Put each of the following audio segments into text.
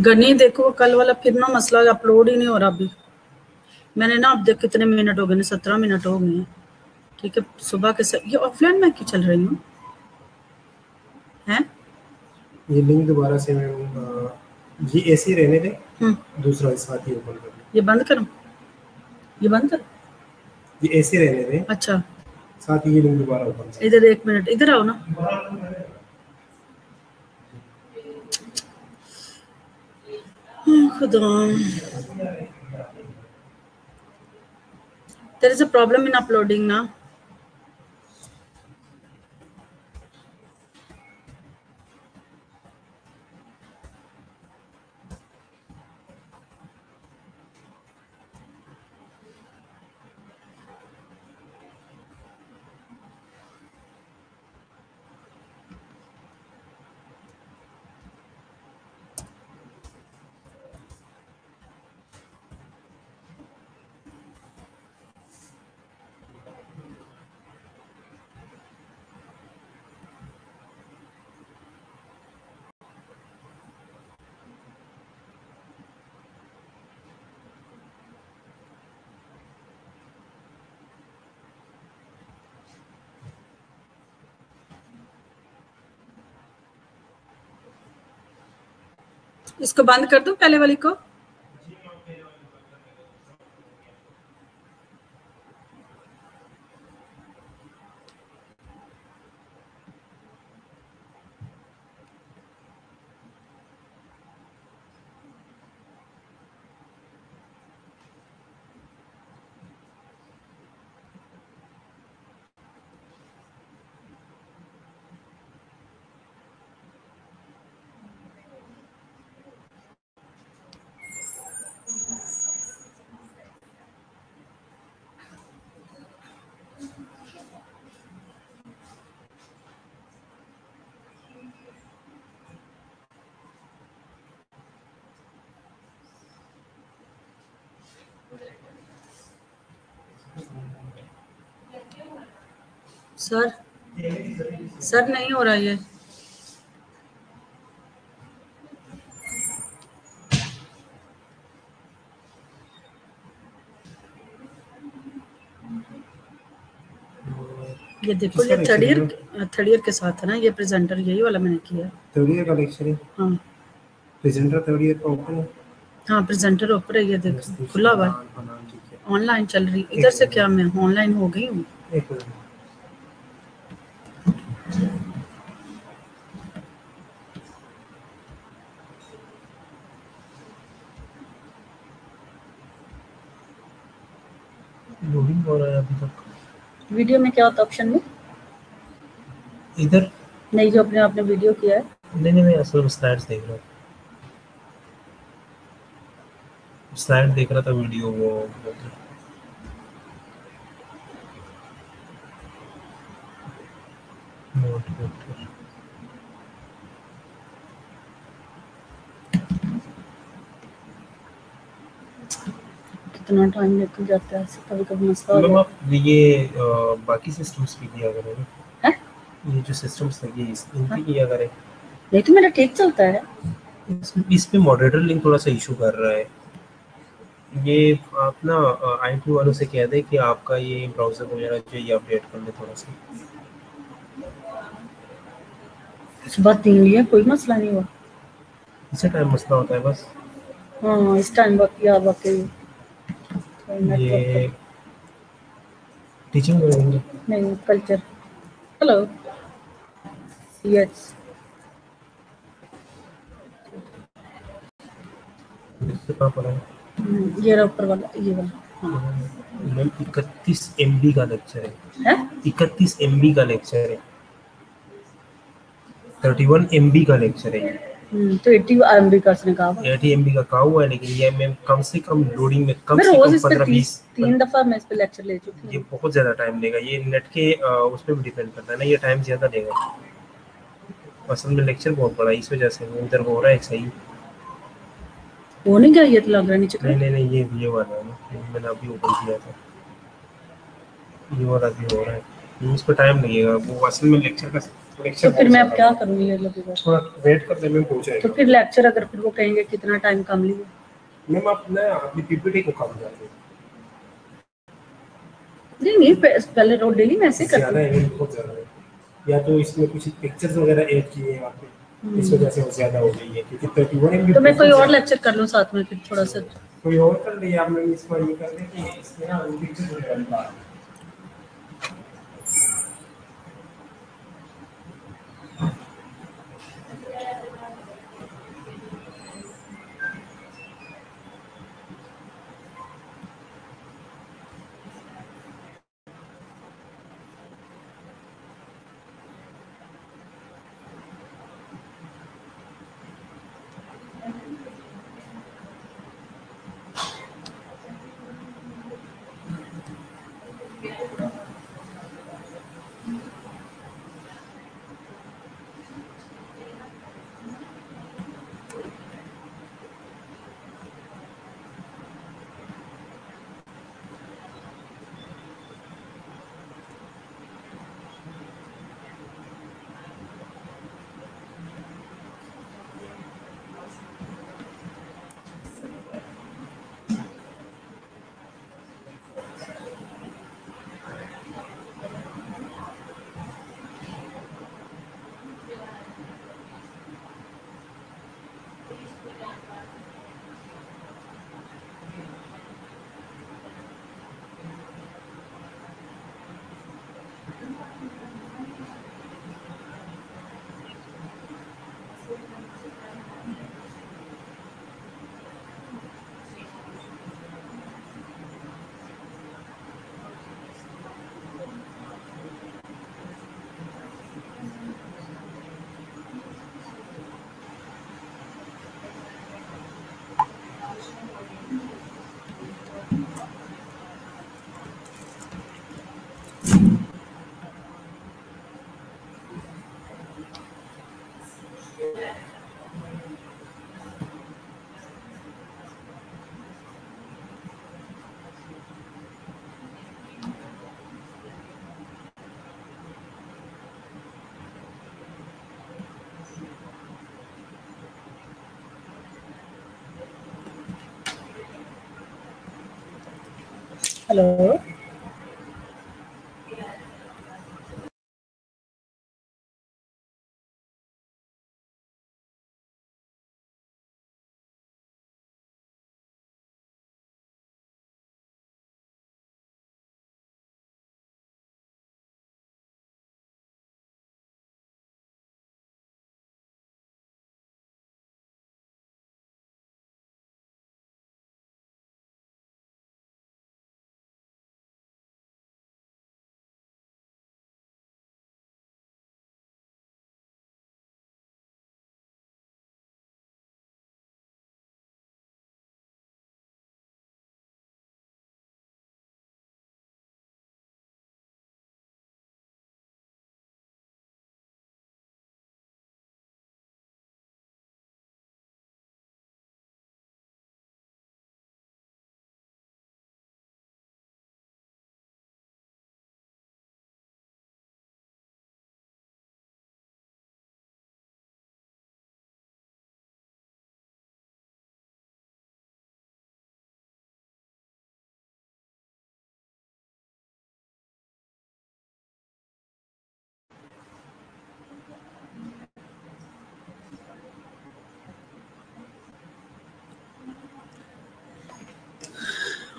गनी देखो कल वाला फिर ना मसला अपलोड ही नहीं हो रहा अभी। मैंने ना अब देख कितने मिनट हो गए, 17 मिनट हो गए हैं। ठीक है, सुबह के ये ऑफलाइन में क्यों चल रही हूँ हैं? ये लिंक दोबारा से मैं ये ऐसे ही रहने दे, दूसरा साथ ही ओपन कर। ये बंद करूं? ये बंद कर, ये ऐसे रहने दे। अच्छा, साथ ही ये लिंक दोबारा ओपन कर। इधर 1 मिनट, इधर आओ ना। खुदा, there is a problem in uploading ना। इसको बंद कर दो पहले वाली को। सर सर नहीं हो रहा ये। ये देखो, ये थर्ड ईयर के साथ है ना ये प्रेजेंटर, यही वाला मैंने किया। थर्ड ईयर का लेक्चर है। हाँ, प्रेजेंटर थर्ड ईयर का ओपन है। हाँ, प्रेजेंटर ऊपर है, ये देखो खुला हुआ है, ऑनलाइन चल रही। इधर से क्या मैं ऑनलाइन हो गई हूँ? लोडिंग हो रहा है अभी तक। वीडियो में क्या होता है ऑप्शन में? इधर नहीं, जो अपने आपने वीडियो किया है। नहीं, मैं असल स्लाइड्स देख रहा हूँ। स्लाइड देख रहा था, वीडियो वो कितना टाइम निकल जाता है, कभी कभी मसला हो जाता है। ये बाकी सिस्टम्स भी किया करें हैं? ये जो सिस्टम्स लगे इनकी किया करें। नहीं तो मेरा ठीक चलता है। इस पे मॉडरेटर लिंक थोड़ा सा इशू कर रहा है। ये आप ना IT वालों से कह दे कि आपका ये ब्राउजर वगैरह जो ये अपडेट कर ले थोड़ा सा। इस बात नहीं है, कोई मसला नहीं हुआ। इसे टाइम मसला होता है बस। हाँ, इस टाइम वाकई ये टीचिंग करेंगे नहीं, कल्चर। Hello, yes. इससे कहाँ पड़ा है? ये ऊपर वाला, ये वाला। 31 MB का लेक्चर है। 31 MB का लेक्चर है। 31 MB का लेक्चर है। तो 80 MB का उसने कहा। 80 MB का कहा हुआ है, लेकिन ये मैं कम से कम लोडिंग में कम से कम 15-20 3 दफा मैं इस पे लेक्चर ले चुकी हूँ। ये बहुत ज्यादा टाइम लेगा। ये नेट के उस पर भी डिपेंड करता है ना, ये टाइम ज्यादा लेगा। असल में लेक्चर बहुत बड़ा है, इस वजह से इधर हो रहा है सही। वो नहीं क्या ये तो लग रहा नीचे? नहीं, ये वाला है ना, मैंने अभी ओपन किया था। ये वाला भी हो रहा है, इस पर टाइम लगेगा। वो असल में लेक्चर का लेक्चर तो फिर मैं अब क्या करूँगी ये लगेगा थोड़ा वेट कर ले, मैं पूछ रहा तो फिर लेक्चर अगर फिर वो कहेंगे कितना टाइम कम लिए मैम आपने अपनी पीपीटी को कम कर नहीं नहीं पहले रोज डेली मैं ऐसे करती ज़्यादा हूँ है, बहुत ज़्यादा है, या तो इसमें कुछ पिक्चर्स वगैरह ऐड किए हैं आपने, इस वजह से वो ज़्यादा हो गई है, क्योंकि 31 MB तो मैं कोई और लेक्चर कर लूँ साथ में फिर थोड़ा सा कोई और कर लिया आपने, इसको ये कर दे कि इसमें ना पिक्चर्स वगैरह बात हेलो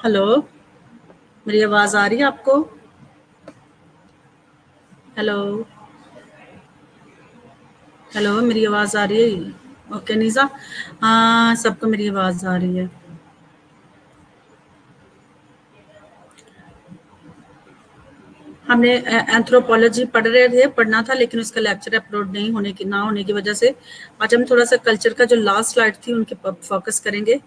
हेलो मेरी आवाज़ आ रही है आपको हेलो हेलो मेरी आवाज़ आ रही है ओके नीज़ा हाँ सबको मेरी आवाज़ आ रही है हमने एंथ्रोपोलॉजी पढ़ रहे थे पढ़ना था लेकिन उसका लेक्चर अपलोड नहीं होने की ना होने की वजह से आज हम थोड़ा सा कल्चर का जो लास्ट स्लाइड थी उनके फोकस करेंगे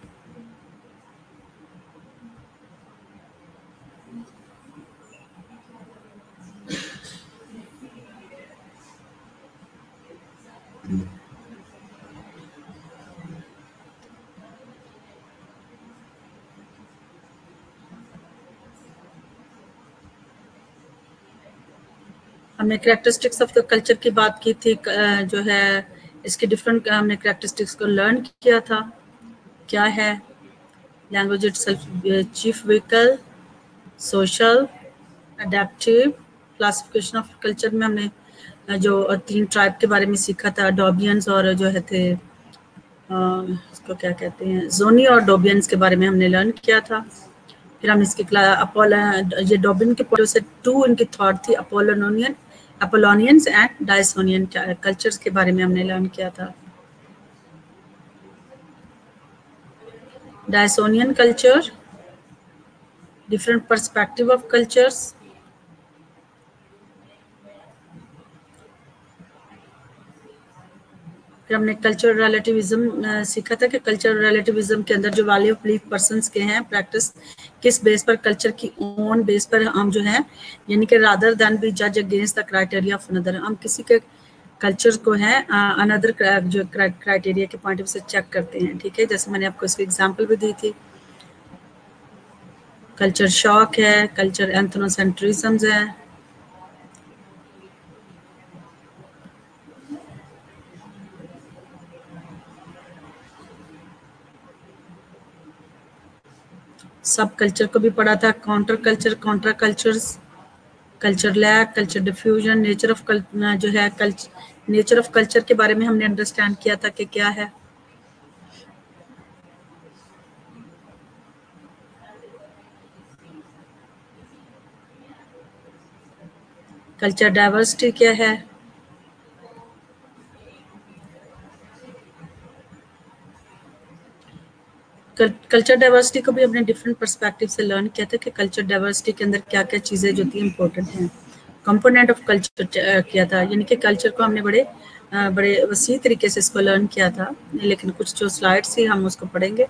हमने कैरेक्टरिस्टिक्स ऑफ द कल्चर की बात की थी, जो है इसके डिफरेंट हमने कैरेक्टरिस्टिक्स को लर्न किया था। क्या है? Language itself chief vehicle, social, adaptive, classification of culture में हमने जो 3 ट्राइब के बारे में सीखा था, डोबियंस और जो है थे इसको क्या कहते हैं, जोनी और डोबियंस के बारे में हमने लर्न किया था। फिर हम इसके ये डोबियन के पॉइंट से 2 इनकी थॉट थी, अपोलोनियंस एंड डायसोनियन कल्चर्स के बारे में हमने लर्न किया था। Dionysian culture, different perspective of cultures. फिर हमने कल्चरल रिलेटिविज्म सीखा था कि कल्चरल रिलेटिविज्म के अंदर जो वैल्यू ऑफ बिलीफ पर्सन्स के हैं, प्रैक्टिस किस बेस पर, कल्चर की ओन बेस पर हम जो है, यानी कि रादर दैन बी जज against the criteria of another, हम किसी के कल्चर को है अनदर जो क्राइटेरिया के पॉइंट ऑफ से चेक करते हैं। ठीक है, जैसे मैंने आपको इसकी एग्जांपल भी दी थी। कल्चर शॉक है, कल्चर एंथ्रोसेंट्रिज्म है, सब कल्चर को भी पढ़ा था, counter culture, counter cultures, culture lag, culture diffusion, nature of जो है नेचर ऑफ कल्चर के बारे में हमने अंडरस्टैंड किया था कि क्या है। कल्चर डाइवर्सिटी क्या है, कल्चर डाइवर्सिटी को भी हमने डिफरेंट पर्सपेक्टिव से लर्न किया था कि कल्चर डाइवर्सिटी के अंदर क्या क्या चीज़ें जो थी इम्पोर्टेंट हैं। कंपोनेंट ऑफ कल्चर किया था, यानी कि कल्चर को हमने बड़े वसी तरीके से इसको लर्न किया था, लेकिन कुछ जो स्लाइड्स थी हम उसको पढ़ेंगे।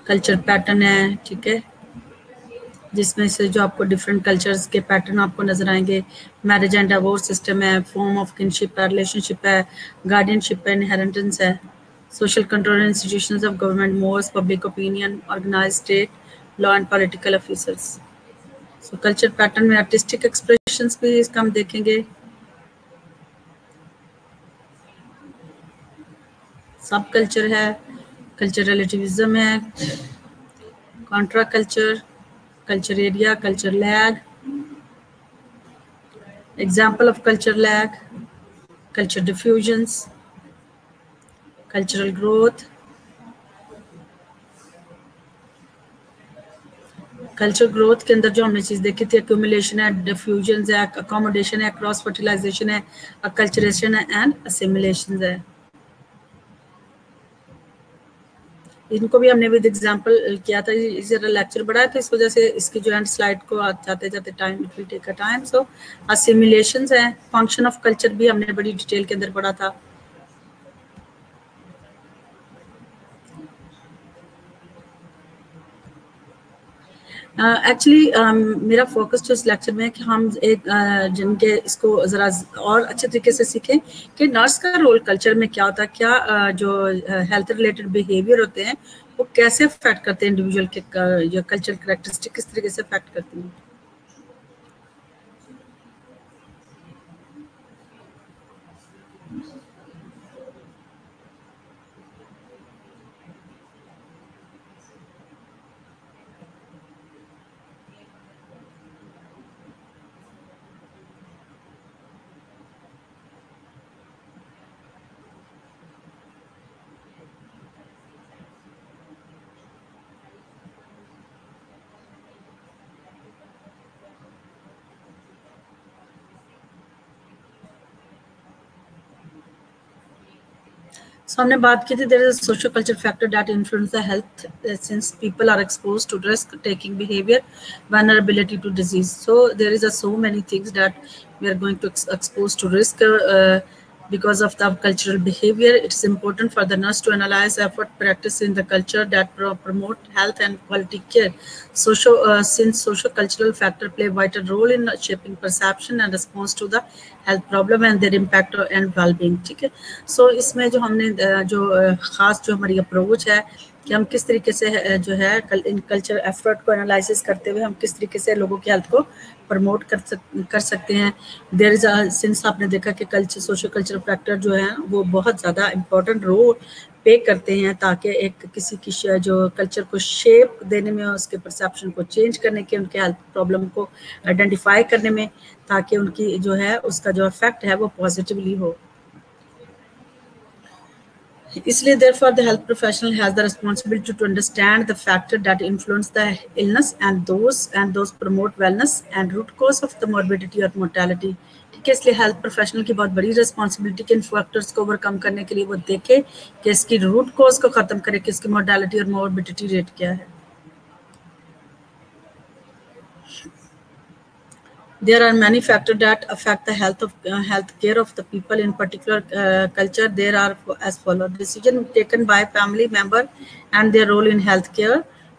कल्चर पैटर्न है, ठीक है, जिसमें से जो आपको डिफरेंट कल्चर्स के पैटर्न आपको नजर आएंगे। मैरिज एंड डिवोर्स सिस्टम है, फॉर्म ऑफ किनशिप है, रिलेशनशिप है, गार्डियनशिप है, इनहेरिटेंस है, social control institutions of government, mores, public opinion, organised state, law and political officers. So culture pattern में आर्टिस्टिक एक्सप्रेशंस भी इसका हम देखेंगे। सब कल्चर है, कल्चर रिलेटिविज्म है, contra culture, culture area, culture lag, example of culture lag, culture diffusions, cultural growth, culture growth के अंदर जो हमने चीज देखी थी, एक्यूमुलेशन है, डिफ्यूजन है, अकोमोडेशन है, क्रॉस फर्टिलाइजेशन है, अकल्चरेशन है एंड असिमिलेशन है। इनको भी हमने विद एग्जांपल किया था। जरा लेक्चर बड़ा है तो इस वजह से इसकी जो एंड स्लाइड को जाते जाते time it will take a time. So assimilations है, फंक्शन ऑफ कल्चर भी हमने बड़ी डिटेल के अंदर पढ़ा था। एक्चुअली मेरा फोकस जो इस लेक्चर में है कि हम एक जिनके इसको ज़रा और अच्छे तरीके से सीखें कि नर्स का रोल कल्चर में क्या होता है, क्या जो हेल्थ रिलेटेड बिहेवियर होते हैं वो कैसे अफेक्ट करते हैं इंडिविजुअल के जो कल्चर कैरेक्टरिस्टिक किस तरीके से अफेक्ट करती हैं। So हमने बात की थी there is a social culture factor that influence the health since people are exposed to risk taking behavior, vulnerability to disease. So there is a so many things that we are going to expose to risk because of the cultural behavior. It's important for the nurse to analyze effort practice in the culture that promote health and quality care. Since social cultural factor play a vital role in shaping perception and response to the health problem and their impact and well-being. ठीक है, सो इसमें जो हमने जो खास जो हमारी approach है कि हम किस तरीके से जो है इन कल्चर एफर्ट को एनालिसिस करते हुए हम किस तरीके से लोगों की हेल्थ को प्रमोट कर सकते हैं। देयर इज सिंस आपने देखा कि कल्चर सोशल कल्चरल फैक्टर जो है वो बहुत ज़्यादा इम्पोर्टेंट रोल पे करते हैं ताकि एक किसी की जो कल्चर को शेप देने में, उसके परसेप्शन को चेंज करने के, उनके हेल्थ प्रॉब्लम को आइडेंटिफाई करने में, ताकि उनकी जो है उसका जो इफेक्ट है वो पॉजिटिवली हो। इसलिए therefore the health professional has the responsibility to understand the factor that influence the illness and those promote wellness and root cause of the morbidity or mortality। ठीक है, इसलिए हेल्थ प्रोफेशनल की बहुत बड़ी रिस्पॉन्सिबिलिटी के इन factors को overcome करने के लिए वो देखे कि इसकी रूट कॉज को खत्म करे कि इसकी मोर्टेलिटी और मोर्बिडिटी रेट क्या है। There are many factors that affect the health care of the people in particular culture. There are as follows: decision taken by family member and their role in health care,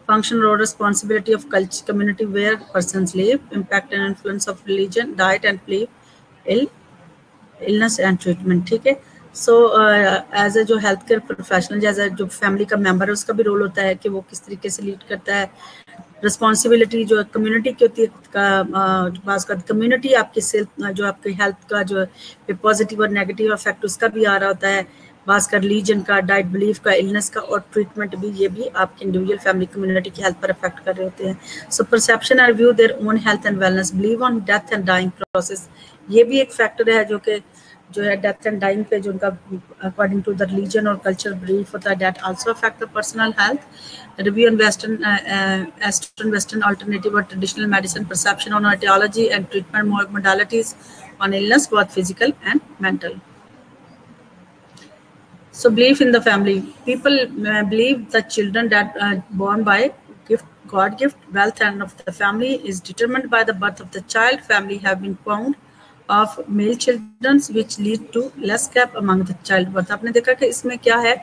function or responsibility of culture, community where persons live, impact and influence of religion, diet and belief, illness and treatment। ठीक है, सो as a जो health care professional as a जो family का member है उसका भी role होता है कि वो किस तरीके से लीड करता है। रिस्पॉन्सिबिलिटी जो कम्युनिटी की होती है का कम्युनिटी आपकी जो आपकी हेल्थ का जो पॉजिटिव और नेगेटिव इफेक्ट उसका भी आ रहा होता है। बात कर रिलीजन का, डाइट बिलीफ का, इलनेस का और ट्रीटमेंट भी, ये भी आपकी इंडिविजुअल फैमिली कम्युनिटी की हेल्थ पर इफेक्ट कर रहे होते हैं। So perception and view their own health and wellness, believe on death and dying process, ये भी एक फैक्टर है जो है डेथ एंड डाइंग पे जो उनका अकॉर्डिंग टू द रिलीजन और कल्चर बिलीफ होता है, that also affect the personal health. Review on western alternative और traditional medicine, perception on etiology and treatment modalities on illness, both physical and mental। So belief in the family, people believe that children that are born by God gift wealth and of the family is determined by the birth of the child. Family have been found of male children which lead to less gap among the child birth। आपने देखा कि इसमें क्या है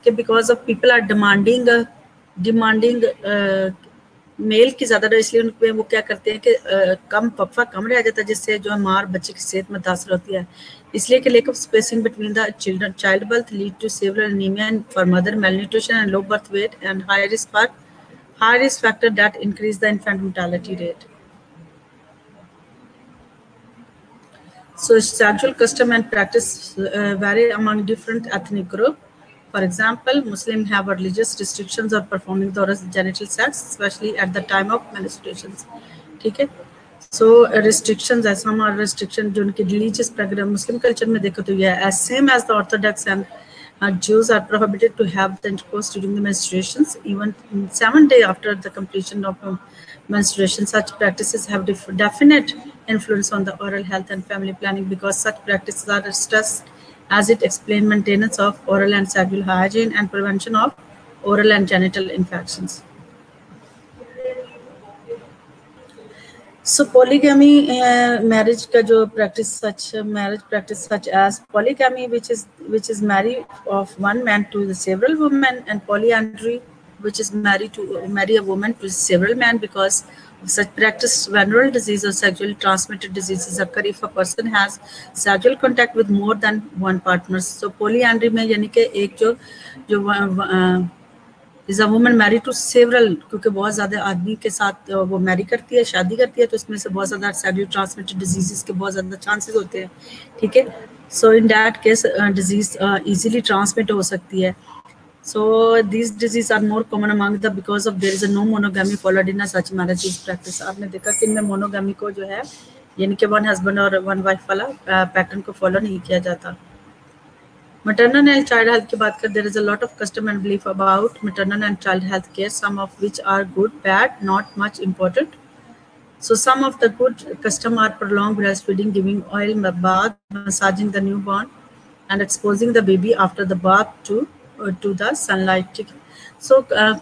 कि because of people are demanding male की ज़्यादा, इसलिए उनपे वो क्या करते हैं कि कम पप्पा कम रह जाता है, जिससे जो है मार बच्चे की सेहत में मुतासर होती है। इसलिए कि lack of spacing between the children child birth lead to several anaemia for mother, malnutrition and low birth weight and high risk factor that increase the infant mortality rate। So sexual custom and practice vary among different ethnic group। For example, Muslims have religious restrictions on performing the oral genital sex, especially at the time of menstruations। ठीक है, so restrictions ऐसा हमारा restriction जो उनके religious program मुस्लिम culture में देखो तो ये as same as the Orthodox and Jews are prohibited to have the intercourse during the menstruations, even 7 days after the completion of menstruation। Such practices have definite influence on the oral health and family planning because such practices are stressed as it explains maintenance of oral and sexual hygiene and prevention of oral and genital infections। So polygamy marriage का जो marriage practice such as polygamy which is marry of one man to the several women, and polyandry which is marry a woman to several men, because of such practice venereal disease or sexually transmitted diseases occur if a person has sexual contact with more than one partner। So polyandry में यानी कि एक जो is a woman marry to several, क्योंकि बहुत ज़्यादा आदमी के साथ वो मैरी करती है, शादी करती है, तो इसमें से बहुत ज़्यादा सेक्सुअली ट्रांसमिटेड डिजीज़ के बहुत ज़्यादा चांसेस होते हैं। ठीक है, so in that case disease easily transmit हो सकती है। So this disease are more common among the because of there is a no monogamy followed in such marriages practice. आपने देखा कि इनमें मोनोगैमी को जो है यानी कि वन हस्बैंड और वन वाइफ वाला पैटर्न को फॉलो नहीं किया जाता। Maternal and child health की बात कर, there is a lot of custom and belief about maternal and child health care, some of which are good, bad, not much important। So some of the good custom are prolonged breastfeeding, giving oil bath, massaging the newborn, and exposing the baby after the bath to the sunlight। ठीक है, so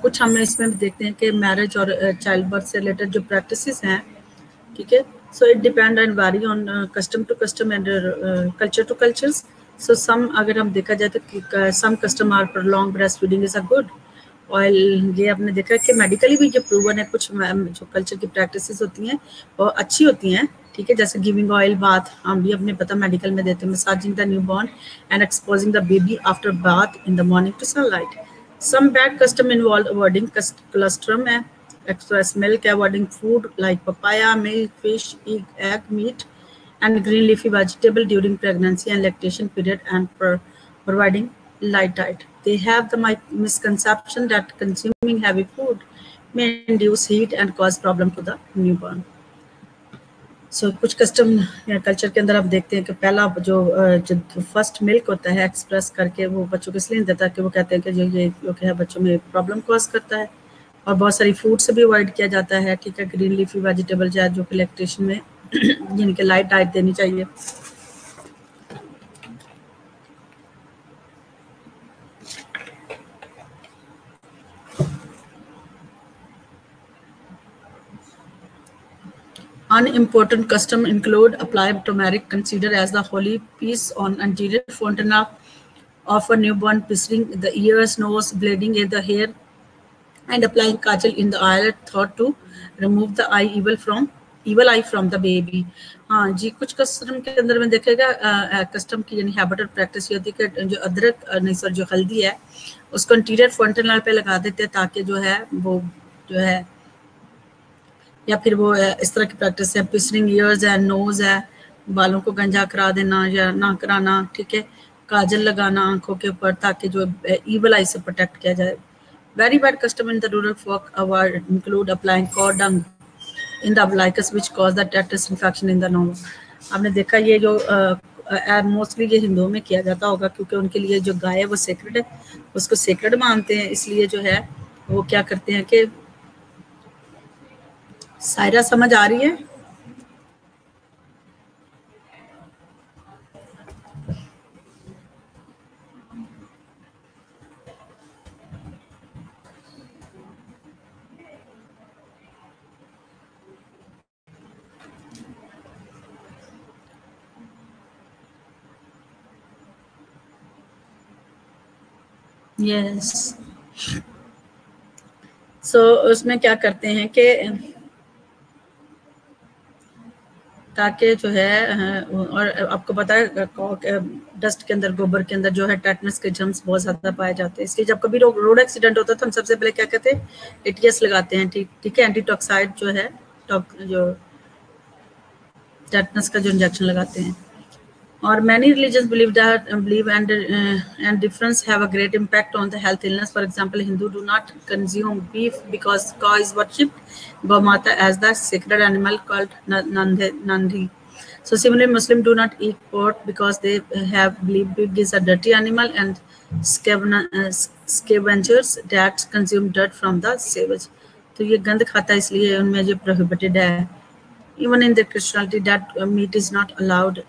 कुछ हम इसमें भी देखते हैं कि marriage और चाइल्ड बर्थ से रिलेटेड जो प्रैक्टिसेस हैं, ठीक है, so it depend and vary on custom to custom and culture to cultures। So some अगर हम देखा जाए तो some custom are prolonged breastfeeding is a good oil, ये आपने देखा कि मेडिकली भी ये प्रूवन है। कुछ जो कल्चर की प्रैक्टिसेस होती हैं वो अच्छी होती हैं, ठीक है, जैसे गिविंग ऑयल बाथ हम भी अपने पता मेडिकल में देते हैं, massaging the newborn and exposing the baby after bath in the morning to sunlight. Some bad custom involve avoiding colostrum है, excess milk, avoiding food like papaya, milk, fish, egg, meat, and green leafy vegetable during pregnancy and lactation period, and providing light diet. They have the misconception that consuming heavy food may induce heat and cause problem to the newborn. सो कुछ custom या culture के अंदर आप देखते हैं कि पहला जो फर्स्ट मिल्क होता है एक्सप्रेस करके वो बच्चों को इसलिए नहीं देता कि वो कहते हैं कि जो ये जो है बच्चों में प्रॉब्लम कॉज करता है, और बहुत सारी फूड से भी अवॉइड किया जाता है, ठीक है, ग्रीन लीफी वेजिटेबल जो कि लैक्टेशन में जिनके लाइट डाइट देनी चाहिए। Unimportant custom include apply turmeric, considered as the holy piece on anterior fontanelle of a newborn, piercing the ears, nose, bleeding in the hair, and applying kajal in the eyelid, thought to remove the evil eye from the baby. हाँ जी, कुछ custom के अंदर में देखेगा custom की यानी habit और practice ये होती है कि जो अदरक नहीं सर जो हल्दी है उसको अंटीरियर fontanelle पे लगा देते हैं ताकि जो है वो जो है, या फिर वो इस तरह की प्रैक्टिस है, पिसरिंग ईयर्स है, नोज है, बालों को गंजा करा देना या ना कराना, ठीक है, काजल लगाना आंखों के ऊपर ताकि जो ईवल आई से प्रोटेक्ट किया जाए। Very bad custom in the rural folk avoid include applying cow dung in the umbilicus which cause the tetanus infection in the nose. आपने देखा ये जो मोस्टली ये हिंदुओं में किया जाता होगा क्योंकि उनके लिए जो गाय है वो सेक्रेड है, उसको सेक्रेड मानते हैं, इसलिए जो है वो क्या करते हैं कि सायरा समझ आ रही है? यस। सो उसमें क्या करते हैं कि ताकि जो है, और आपको पता है डस्ट के अंदर, गोबर के अंदर जो है टेटनस के जर्म्स बहुत ज़्यादा पाए जाते हैं, इसलिए जब कभी रोड एक्सीडेंट होता है तो हम सबसे पहले क्या कहते हैं, एटीएस लगाते हैं, ठीक है, एंटीटॉक्साइड जो है जो टेटनस का जो इंजेक्शन लगाते हैं। और many religions believe and difference have a great impact on the health illness. For example, Hindu do not consume beef because cow is worshipped Gomata as the sacred animal called Nandhi. So similarly, Muslim do not eat pork because they have believed pig is a dirty animal and scavengers that consume dirt from the savage. तो ये गंद खाता है इसलिए उनमें जो prohibited है. Even in the Christianity, that meat is not allowed.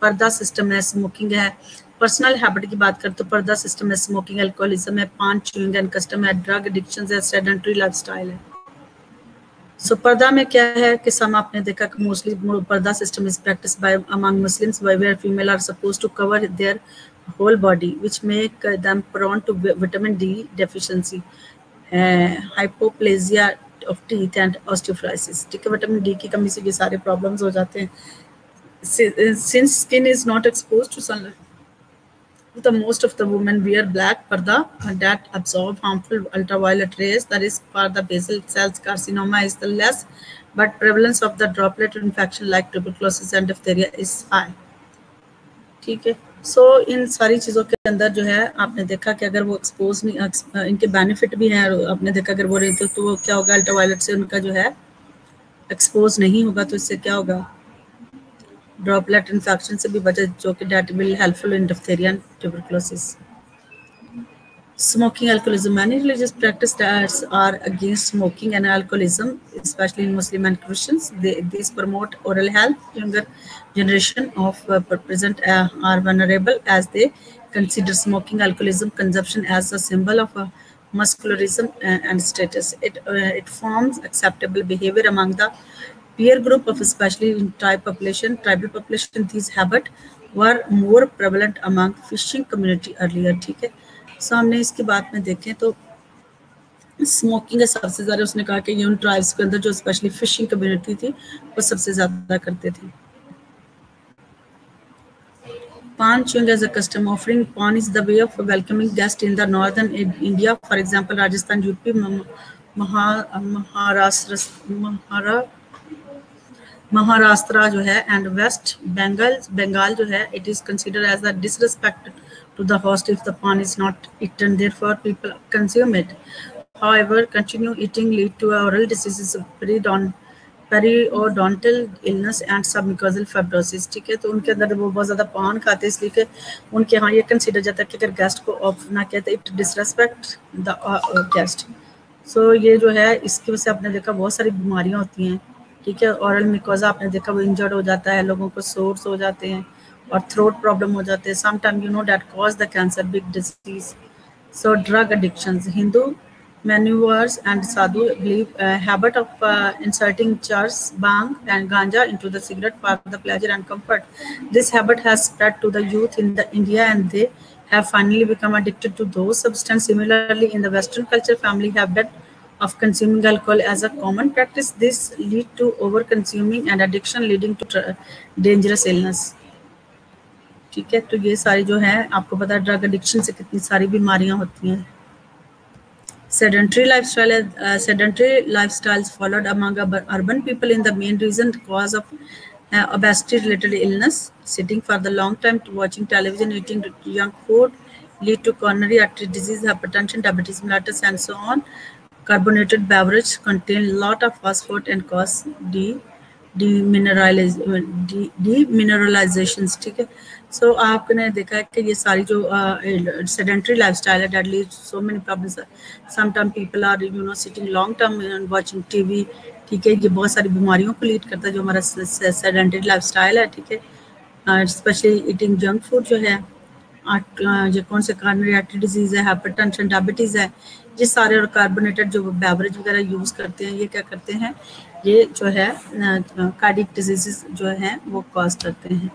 पर्दा सिस्टम है, स्मोकिंग है। पर्सनल हैबिट की बात करते तो पर्दा सिस्टम है, स्मोकिंग, अल्कोहलिज्म है, पान च्यूइंग एंड कस्टम है, ड्रग एडिक्शन है, सेडेंटरी लाइफस्टाइल है। सो पर्दा में क्या है कि सम आपने देखा कि mostly purdah system is practice by among Muslims where female are supposed to cover their whole body which make them prone to vitamin D deficiency, hypoplasia of teeth and osteoporosis. ठीक है, विटामिन डी की कमी से ये सारे problems हो जाते हैं। Since skin is not exposed to sunlight, the most of the women wear black parda that absorb harmful ultraviolet rays. The risk for the basal cell carcinoma is the less, but prevalence of the droplet infection like tuberculosis and diphtheria is high. ठीक है, so इन सारी चीज़ों के अंदर जो है आपने देखा कि अगर वो एक्सपोज नहीं, इनके बेनिफिट भी हैं, और आपने देखा अगर वो रहते तो वो क्या होगा, अल्ट्रावायलेट से उनका जो है एक्सपोज नहीं होगा, तो इससे क्या होगा, ड्रॉपलेट इन्फेक्शन से भी बचे, जो कि that will helpful in diphtheria and tuberculosis. Smoking, alcoholism, many religious practice are against smoking and alcoholism, specially in Muslim and Christians. This promote oral health. Younger generation of present are vulnerable as they consider smoking, alcoholism consumption as a symbol of muscularism and status. It forms acceptable behavior among the peer group of especially in tribal population. These habits were more prevalent among fishing community earlier. ठीक है, सामने इसकी बात में देखें तो smoking है सबसे ज़्यादा, उसने कहा कि ये उन ट्राइब्स के अंदर जो स्पेशली फिशिंग कम्युनिटी थी वो सबसे ज़्यादा करते थे। Pan chewing as a custom. Offering pan is the way of welcoming guests in the northern India. For example, Rajasthan, UP, Maharashtra जो है and West Bengal जो है, it is considered as a disrespect to the host if the pan is not eaten. Therefore, people consume it. However, continue eating lead to oral diseases, periodontal illness and submucosal fibrosis. ठीक है, तो उनके अंदर वो बहुत ज़्यादा पान खाते हैं, इसलिए कि उनके यहाँ ये कंसिडर जाता है कि अगर गेस्ट को ऑफ ना कहते इट डिसरेस्पेक्ट द गेस्ट. सो ये जो है इसकी वजह से आपने देखा बहुत सारी बीमारियाँ होती हैं. ठीक है, ऑरल मिकोजा आपने देखा वो इंजर्ड हो जाता है, लोगों को सोर्स हो जाते हैं और थ्रोट प्रॉब्लम हो जाते हैं. Some time you know that cause the cancer, big disease. So drug addictions. Hindu manuers and sadhu believe habit of inserting chars, bang and ganja into the cigarette for the pleasure and comfort. This habit has spread to the youth in the India and they have finally become addicted to those substances. Similarly, in the Western culture, family habit of consuming alcohol as a common practice. This lead to over-consuming and addiction, leading to dangerous illness. ठीक है, तो ये सारी जो है आपको पता है ड्रग एडिक्शन से कितनी सारी बीमारियां होती हैं. Sedentary lifestyles followed among urban people in the main reason cause of obesity-related illness. Sitting for the long time to watching television, eating junk food lead to coronary artery disease, hypertension, diabetes mellitus, and so on. Carbonated beverage contain lot of phosphate and cause demineralizations. ठीक है, सो आपने देखा है कि ये सारी जो sedentary lifestyle है that leads so many problems. Sometimes people are sitting long term and watching TV. ठीक है, ये बहुत सारी बीमारियों को लीड करता है जो हमारा sedentary lifestyle है. ठीक है, स्पेशली ईटिंग जंक फूड जो है, ये कौन से coronary artery disease है, hypertension, diabetes है, ये सारे और कार्बोनेटेड जो बेवरेज वगैरह यूज करते हैं ये क्या करते हैं, ये जो है कार्डियक डिजीजेस जो है वो कॉज करते हैं.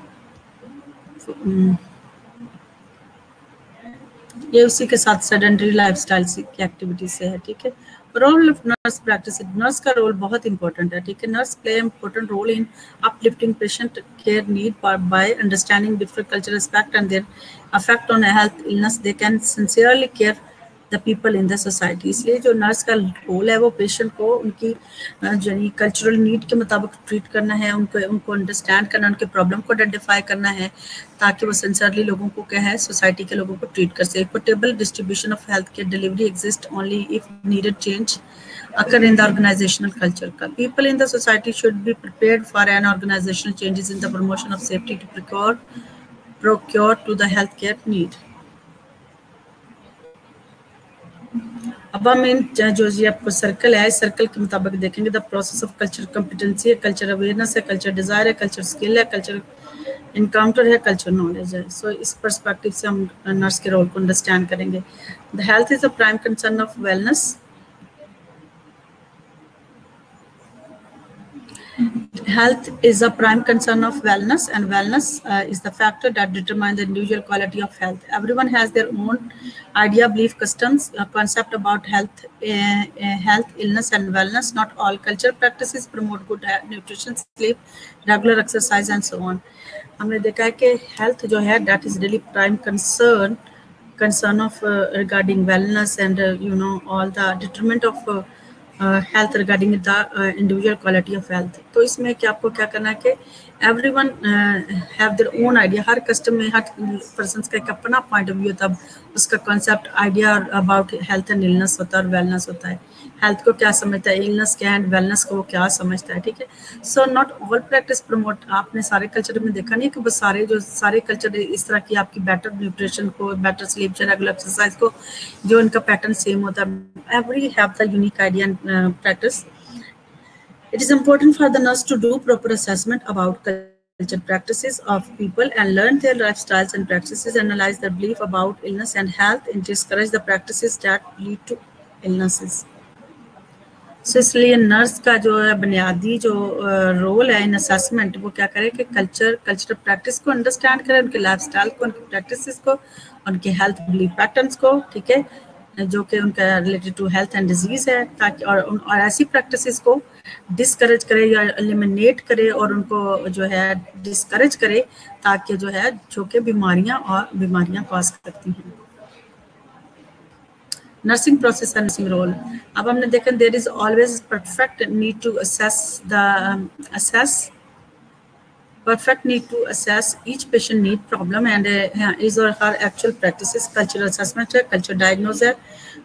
ये उसी के साथ सेडेंटरी लाइफस्टाइल की एक्टिविटी से है. ठीक है, role of nurse practice. Nurse का रोल बहुत इंपॉर्टेंट है. ठीक है, nurse play important role in uplifting patient care need by understanding different cultural aspect and their affect on health illness. They can sincerely care the people in the society. इसलिए जो nurse का role है वो patient को उनकी जो cultural need के मुताबिक ट्रीट करना है, उनको अंडरस्टैंड करना, उनके प्रॉब्लम को आइडेंटिफाई करना है ताकि वो सिंसियरली लोगों को क्या है सोसाइटी के लोगों को ट्रीट कर सके. Equitable distribution of health care delivery exist only if needed change occur in the organizational culture. People in the society should be prepared for an organizational changes in the promotion of safety to procure to the healthcare need. अब हम इन जो ये आपको circle है, इस circle के मुताबिक देखेंगे. The process of culture competency है, कल्चर अवेयरनेस है, कल्चर डिजायर है, कल्चर स्किल है, कल्चर इनकाउंटर है, कल्चर नॉलेज है. सो इस पर्सपेक्टिव से हम नर्स के रोल को अंडरस्टैंड करेंगे. The health is a prime concern of wellness. Health is a prime concern of wellness, and wellness is the factor that determines the individual quality of health. Everyone has their own idea, belief, customs, concept about health, illness, and wellness. Not all cultural practices promote good nutrition, sleep, regular exercise, and so on. हमने देखा है कि health जो है that is really prime concern of regarding wellness and all the determinant of health regarding the individual quality of health. तो इसमें क्या आपको क्या करना है कि everyone have their own idea. Her custom में हर पर्सन का एक अपना पॉइंट ऑफ व्यू होता है, उसका concept idea about health and illness होता है और वेलनेस होता है. हेल्थ को क्या समझता है, इलनेस क्या है, एंड वेलनेस को वो क्या समझता है. ठीक है, so not all practice promote. आपने सारे कल्चर में देखा नहीं कि बस सारे कल्चर इस तरह की आपकी बेटर न्यूट्रिशन को, बेटर स्लीप, रेगुलर एक्सरसाइज को जो इनका पैटर्न सेम होता है. Every have the unique idea and practice. It is important for the nurse to do proper assessment about cultural practices of people and learn their lifestyles and practices, analyze their belief about illness and health, and discourage the practices that lead to illnesses. So इसलिए nurse का जो है बुनियादी जो role है in assessment, वो क्या करे कि कल्चरल प्रैक्टिस को अंडरस्टैंड करे, उनके लाइफस्टाइल को, उनकी प्रैक्टिसेस को, उनके हेल्थ बिलीफ पैटर्न्स को. ठीक है, जो कि उनका related to health and disease है, ताकि और ऐसी प्रैक्टिसेस को डिस्करेज करे या एलिमिनेट करे और उनको जो है डिस्करेज करे, ताकि जो है जो कि बीमारियां कॉज करती हैं। Nursing process and nursing role. अब हमने देखा there is always perfect need to perfect need to assess each patient need, problem and his or her actual practices. Cultural assessment है, cultural diagnosis है,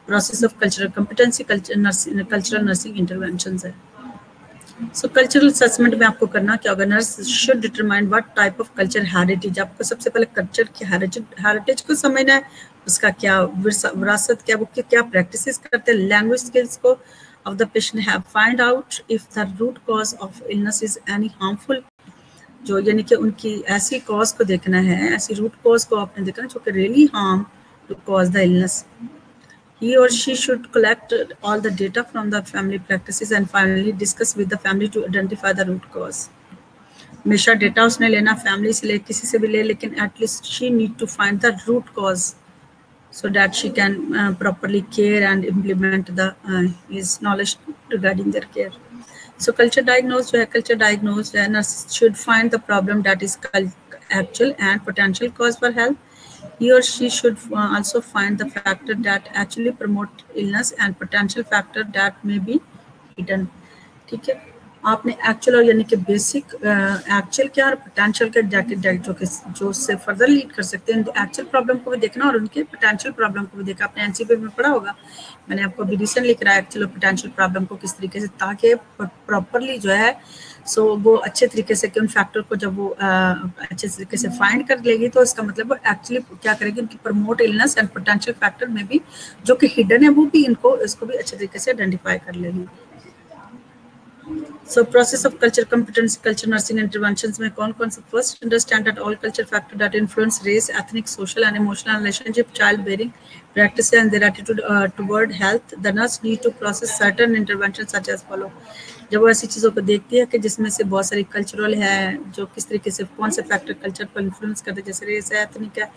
process of cultural competency, cultural nursing interventions है. So cultural assessment में आपको करना क्या होगा, nurse should determine what type of culture heritage. आपको सबसे पहले culture की heritage को समझना है, उसका क्या विरासत, क्या वो क्या practices करते हैं, language skills को of the patient have, find out if the root cause of illness is any harmful, जो यानी कि उनकी ऐसी कॉज को देखना है, ऐसी रूट कॉज को आपने देखना जो कि really harm to cause the illness. He or she should collect all the data from the family practices and finally discuss with the family to identify the root cause. हमेशा data उसने लेना, family से ले, किसी से भी ले, लेकिन at least she need to find the root cause so that she can properly care and implement the his knowledge regarding their care. So culture diagnose जो है, culture diagnose nurse should find the problem that is actual and potential cause for health. He or she should also find the factor that actually promote illness and potential factor that may be hidden. ठीक है, आपने actual और यानी कि basic actual क्या और potential के जो उससे फर्दर लीड कर सकते हैं, एक्चुअल प्रॉब्लम को भी देखना और उनके पोटेंशियल प्रॉब्लम को भी देखा. आपने एनसीपी में पढ़ा होगा, मैंने आपको अभी रिसेंटली कराया एक्चुअल और पोटेंशियल प्रॉब्लम को किस तरीके से, ताकि प्रॉपरली जो है सो वो अच्छे तरीके से कि उन फैक्टर को जब वो अच्छे तरीके से फाइंड कर लेगी तो इसका मतलब वो एक्चुअली क्या करेगी, उनकी promote illness and potential factor में भी जो कि हिडन है वो भी इसको भी अच्छे तरीके से आइडेंटिफाई कर लेगी. So process of culture competency, culture nursing interventions में कौन से, first understand that all culture factors that influence race, ethnic, social and emotional relationship, childbearing practices and their attitude toward health. The nurse need to process certain interventions such as follow. जब वो ऐसी चीज़ों को देखती है कि जिसमें से बहुत सारी कल्चरल है, जो किस तरीके से कौन से फैक्टर कल्चर को इन्फ्लुएंस करते हैं, जैसे रेस है, एथनिक है,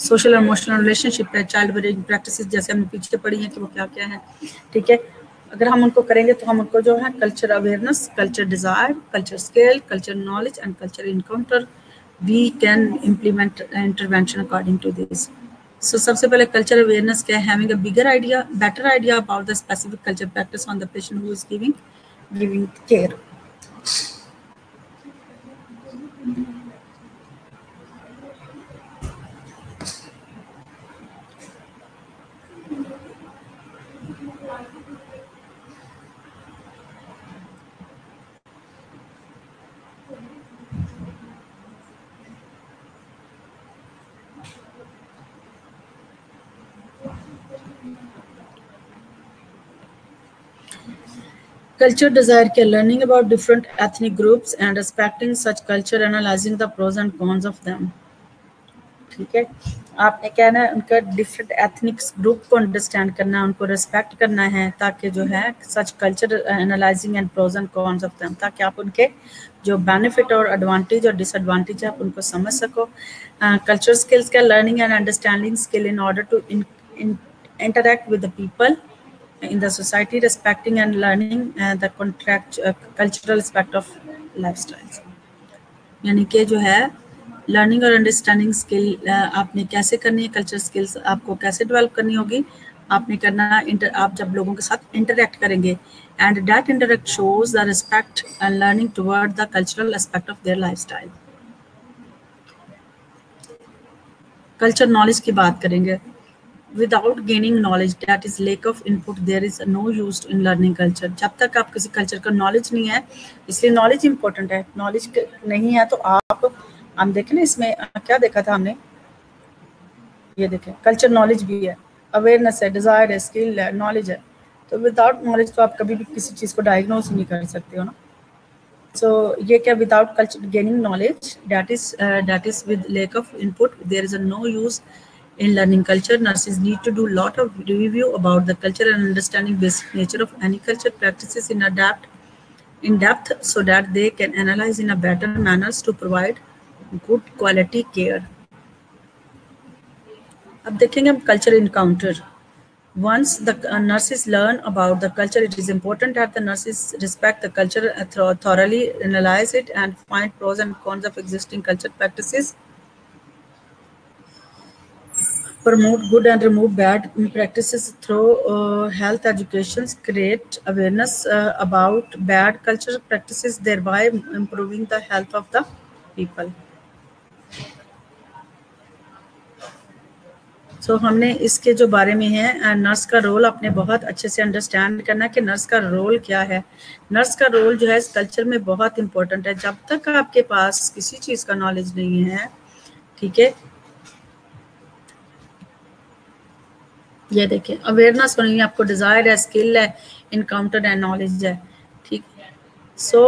सोशल और इमोशनल रिलेशनशिप है, चाइल्ड बेयरिंग प्रैक्टिसेस जैसे हमने पीछे पढ़ी है कि वो क्या क्या है. ठीक है, अगर हम उनको करेंगे तो हम उनको जो है culture awareness, culture desire, culture scale, culture knowledge and culture encounter, we can implement intervention according to this. So सबसे पहले कल्चर अवेयरनेस क्या है, having a bigger idea, better idea about the specific culture practice on the patient who is giving care. Culture desire care, learning about different ethnic groups and respecting such culture, analyzing the pros and cons of them. ठीक है, आपने क्या है उनका different ethnic group को understand करना है, उनको रिस्पेक्ट करना है, ताकि जो है such culture analysing and pros and cons of them, ताकि आप उनके जो बेनिफिट और एडवांटेज और डिसएडवांटेज है आप उनको समझ सको. कल्चर स्किल्स का learning and understanding skill in order to interact with the people in the society, respecting and learning the cultural aspect of lifestyles. यानी कि जो है लर्निंग और अंडरस्टैंडिंग स्किल आपने कैसे करनी है, कल्चर स्किल्स आपको कैसे डेवलप करनी होगी, आपने करना आप जब लोगों के साथ इंटरेक्ट करेंगे, and that interact shows the respect and learning toward the cultural aspect of their lifestyle. Culture knowledge की बात करेंगे. Without gaining knowledge, that is lack of input, there is no use in learning culture. जब तक आप किसी culture का knowledge नहीं है, इसलिए नॉलेज इंपॉर्टेंट है. नॉलेज नहीं है तो आप हम देखें ना, इसमें क्या देखा था हमने, ये देखें कल्चर नॉलेज भी है, अवेयरनेस है, डिजायर है, स्किल है, नॉलेज है. तो विदाउट नॉलेज तो आप कभी भी किसी चीज़ को डायग्नोज नहीं कर सकते हो ना. सो ये क्या, without culture gaining knowledge, that is with lack of input, there is a no use in learning culture. Nurses need to do a lot of review about the culture and understanding basic nature of any culture practices in depth so that they can analyze in a better manner to provide good quality care. अब देखेंगे हम culture encounter. Once the nurses learn about the culture, it is important that the nurses respect the culture, thoroughly analyze it, and find pros and cons of existing culture practices, promote good and remove bad practices through health education, create awareness about bad cultural practices, thereby improving the health of the people. सो हमने इसके जो बारे में है nurse का role आपने बहुत अच्छे से अंडरस्टैंड करना है कि नर्स का रोल क्या है। नर्स का रोल जो है इस कल्चर में बहुत इंपॉर्टेंट है। जब तक आपके पास किसी चीज़ का नॉलेज नहीं है, ठीक है, ये देखिए अवेयरनेस होनी है, आपको डिज़ायर है, स्किल है, इनकाउंटर है, नॉलेज है, ठीक है। सो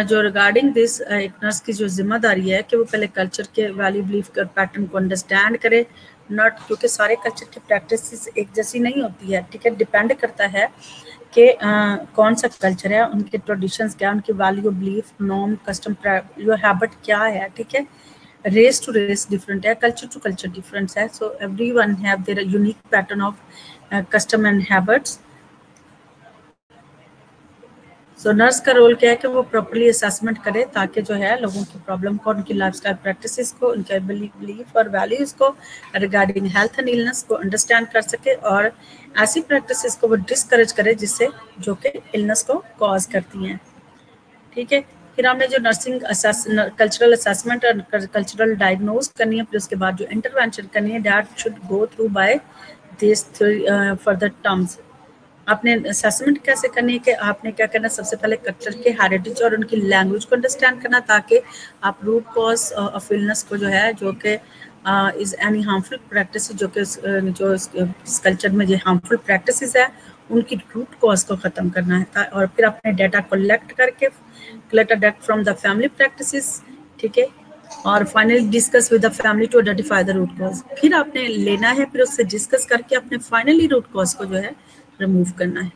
जो रिगार्डिंग दिस एक नर्स की जो जिम्मेदारी है कि वो पहले कल्चर के वैल्यू बिलीफ कर पैटर्न को अंडरस्टैंड करे, नॉट क्योंकि सारे कल्चर की प्रैक्टिस एक जैसी नहीं होती है, ठीक है, डिपेंड करता है कि कौन सा कल्चर है, उनके ट्रेडिशंस क्या, उनकी वैल्यू बिलीफ नॉर्म कस्टम जो हैबिट क्या है, ठीक है। रेस टू रेस डिफरेंट है, कल्चर टू कल्चर डिफरेंट है, so everyone have their unique pattern of custom and habits. So nurse का रोल क्या है कि वो प्रॉपर्ली असेसमेंट करे ताकि जो है लोगों की प्रॉब्लम को, उनकी लाइफस्टाइल प्रैक्टिसेस को, उनके बिलीफ और वैल्यूज को रिगार्डिंग हेल्थ एंड इलनेस को अंडरस्टैंड कर सके और ऐसी प्रैक्टिसेस को वो डिस्करेज करे जिससे जो कि इलनेस को कॉज करती हैं, ठीक है। फिर हमने जो नर्सिंग कल्चरल असेसमेंट और कल्चरल डायग्नोज करनी है, फिर उसके बाद जो इंटरवेंशन करनी है, that should go through by this further terms. आपने असेसमेंट कैसे करनी है कि आपने क्या करना, सबसे पहले कल्चर के हेरिटेज और उनकी लैंग्वेज को अंडरस्टैंड करना ताकि आप रूट कॉज ऑफ इलनेस को जो है, जो कि इज एनी हार्मफुल प्रैक्टिस, जो कि जो इस कल्चर में जो हार्मफुल प्रैक्टिसेस है उनकी रूट कॉज को ख़त्म करना है। और फिर अपने डाटा कलेक्ट करके collect data from the family practices, ठीक है, और finally discuss with the family to identify the root cause. फिर आपने लेना है, फिर उससे डिस्कस करके अपने फाइनली रूट कॉज को जो है रिमूव करना है।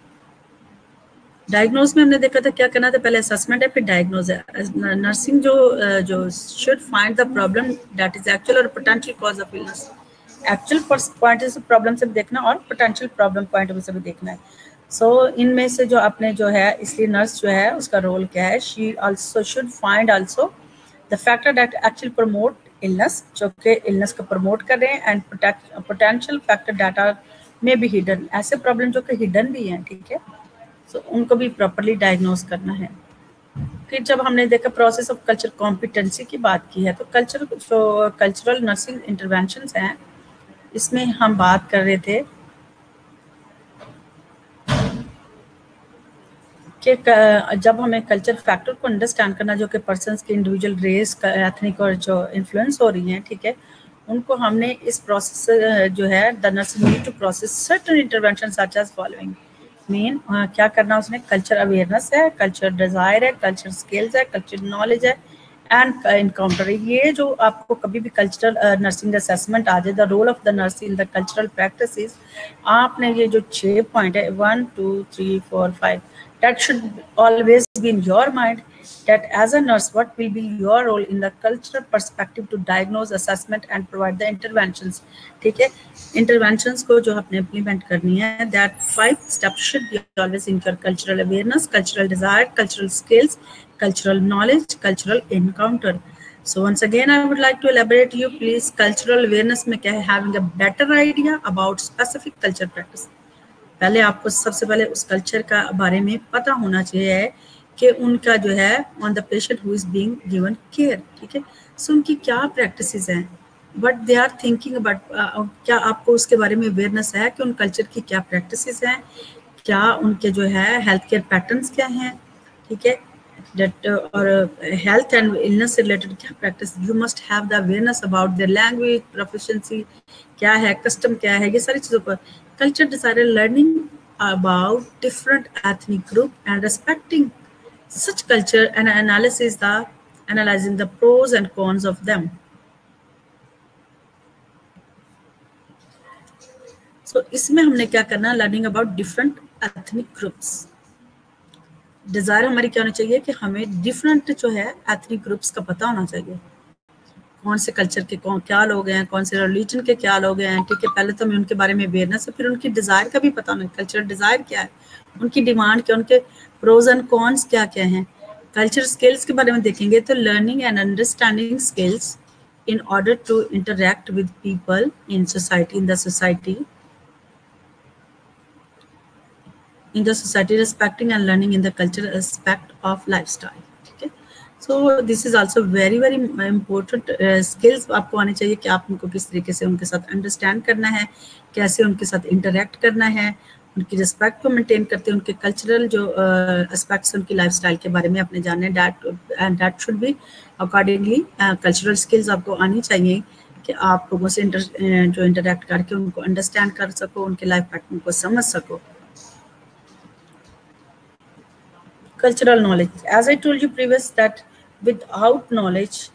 डायग्नोज में हमने देखा था क्या करना था, पहले असेसमेंट है फिर डायग्नोज है। नर्सिंग जो should find the problem that is actual और potential cause of illness. Actual point से प्रॉब्लम से भी देखना और पोटेंशियल प्रॉब्लम पॉइंट से भी देखना है। सो इनमें से जो आपने जो है, इसलिए नर्स जो है उसका रोल क्या है, she also should find also the factor that actually promote illness, जो कि इलनेस को प्रमोट कर रहे हैं, एंड पोटेंशियल फैक्टर डाटा में भी हिडन, ऐसे प्रॉब्लम जो कि हिडन भी हैं, ठीक है, सो उनको भी प्रॉपर्ली डायग्नोज करना है। फिर जब हमने देखा प्रोसेस ऑफ कल्चर कॉम्पिटेंसी की बात की है, तो कल्चर जो कल्चरल नर्सिंग इंटरवेंशंस हैं, इसमें हम बात कर रहे थे कि जब हमें कल्चर फैक्टर को अंडरस्टैंड करना, जो कि पर्सन्स के इंडिविजुअल रेस, एथनिक और जो इन्फ्लुएंस हो रही हैं, ठीक है, उनको हमने इस प्रोसेस जो है the nursing need to process certain intervention such as following. मेन क्या करना उसने, कल्चर अवेयरनेस है, कल्चर डिज़ायर है, कल्चर स्किल्स है, कल्चर नॉलेज है, एंड इनकाउंटर। ये जो आपको कभी भी कल्चरल नर्सिंग असेसमेंट आ जाए, the role of the nurse in the cultural practices, आपने ये जो 6 पॉइंट है 1 2 3 4 5, that should always be in your mind, that as a nurse what will be your role in the cultural perspective to diagnose, assessment and provide the interventions, ठीक है। interventions को जो आपने implement करनी है, that 5 steps should be always in your cultural awareness, cultural desire, cultural skills, cultural knowledge, cultural encounter. So once again I would like to elaborate you, please, cultural awareness में क्या है, having a better idea about specific culture practice। पहले आपको सबसे पहले उस culture का बारे में पता होना चाहिए कि उनका जो है on the patient who is being given care, ठीक है, सो उनकी क्या प्रैक्टिसेस हैं, but they are thinking about, क्या आपको उसके बारे में अवेयरनेस है कि उन कल्चर की क्या प्रैक्टिसेस हैं, क्या उनके जो है हेल्थ केयर पैटर्न्स क्या हैं, ठीक है, that और health and illness related क्या practice, you must have the awareness about their language, proficiency क्या है, custom क्या है, ये सारी चीज़ों पर culture desire, learning about different ethnic group and respecting such culture and analyzing the pros and cons of them. So इसमें हमने क्या करना, learning about different ethnic groups। Desire हमारी क्या होनी चाहिए कि हमें डिफरेंट जो है एथनिक ग्रुप्स का पता होना चाहिए। कौन से कल्चर के क्या लोग हैं, कौन से रिलीजन के क्या लोग हैं, ठीक है। पहले तो हमें उनके बारे में अवेयरनेस है, फिर उनकी डिज़ायर का भी पता होना, कल्चरल डिज़ायर क्या है, उनकी डिमांड क्या, उनके प्रोज एंड कॉन्स क्या क्या हैं। कल्चर स्किल्स के बारे में देखेंगे तो learning and understanding skills in order to interact with people in society, respecting and learning in the cultural aspect of lifestyle, okay. So this is also very important skills आपको आने चाहिए कि आप उनको किस तरीके से उनके साथ अंडरस्टैंड करना है, कैसे उनके साथ इंटरेक्ट करना है, उनकी रिस्पेक्ट को मेंटेन करते हैं, उनके कल्चरल जो एस्पेक्ट्स उनकी लाइफस्टाइल के बारे में अपने जानने, that should be accordingly cultural skills आपको आनी चाहिए कि आप लोगों से जो इंटरेक्ट करके उनको अंडरस्टैंड कर सको, उनके लाइफ पैटर्न को समझ सको। Cultural knowledge, as I told you previous that without knowledge,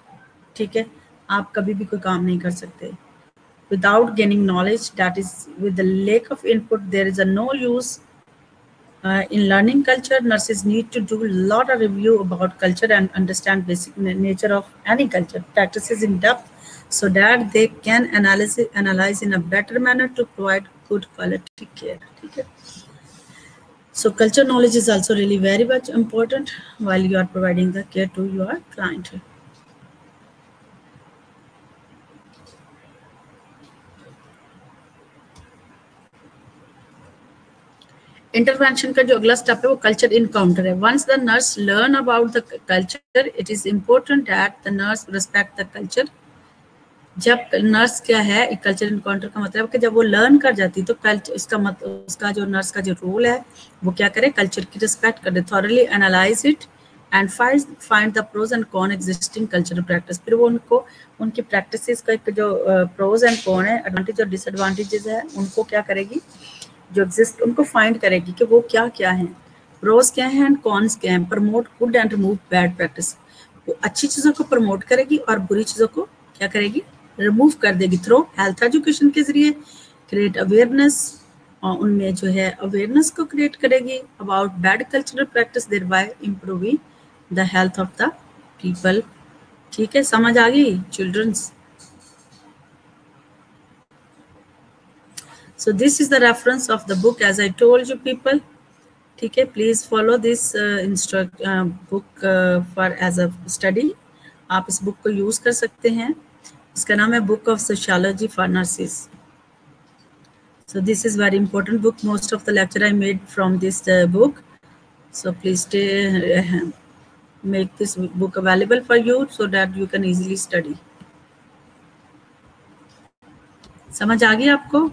ठीक है, आप कभी भी कोई काम नहीं कर सकते। Without gaining knowledge, that is with the lack of input, there is a no use in learning culture. Nurses need to do a lot of review about culture and understand basic nature of any culture practices in depth, so that they can analyze in a better manner to provide good quality care, okay. So culture knowledge is also really very much important while you are providing the care to your client. Intervention का जो अगला step है वो culture encounter है। Once the nurse learn about the culture, it is important that the nurse respect the culture. जब nurse क्या है, culture encounter का मतलब कि जब वो लर्न कर जाती तो कल्चर, इसका मतलब उसका जो नर्स का जो रोल है वो क्या करे, कल्चर की रिस्पेक्ट करे, thoroughly analyse it and find the pros and con existing cultural practice. फिर वो उनको उनकी प्रैक्टिसेस का एक जो प्रोज एंड कॉन है, एडवांटेज और डिसएडवांटेजेस है, उनको क्या करेगी, जो एग्जिस्ट उनको फाइंड करेगी कि वो क्या क्या है, प्रोज क्या है एंड कॉन्स क्या है। Promote good and remove bad practice, वो अच्छी चीज़ों को प्रमोट करेगी और बुरी चीज़ों को क्या करेगी, रिमूव कर देगी थ्रू हेल्थ एजुकेशन के जरिए। क्रिएट अवेयरनेस, और उनमें जो है अवेयरनेस को क्रिएट करेगी about bad cultural practice, thereby improving the health of the people. ठीक है, समझ आ गई childrens? So this is the reference of the book, as I told you people. ठीक है, please follow this book for as a study. आप इस book को यूज कर सकते हैं। इसका नाम है book of sociology for nurses. So this is very important book. Most of the lecture I made from this book. So please make this book available for you so that you can easily study. समझ आ गई आपको?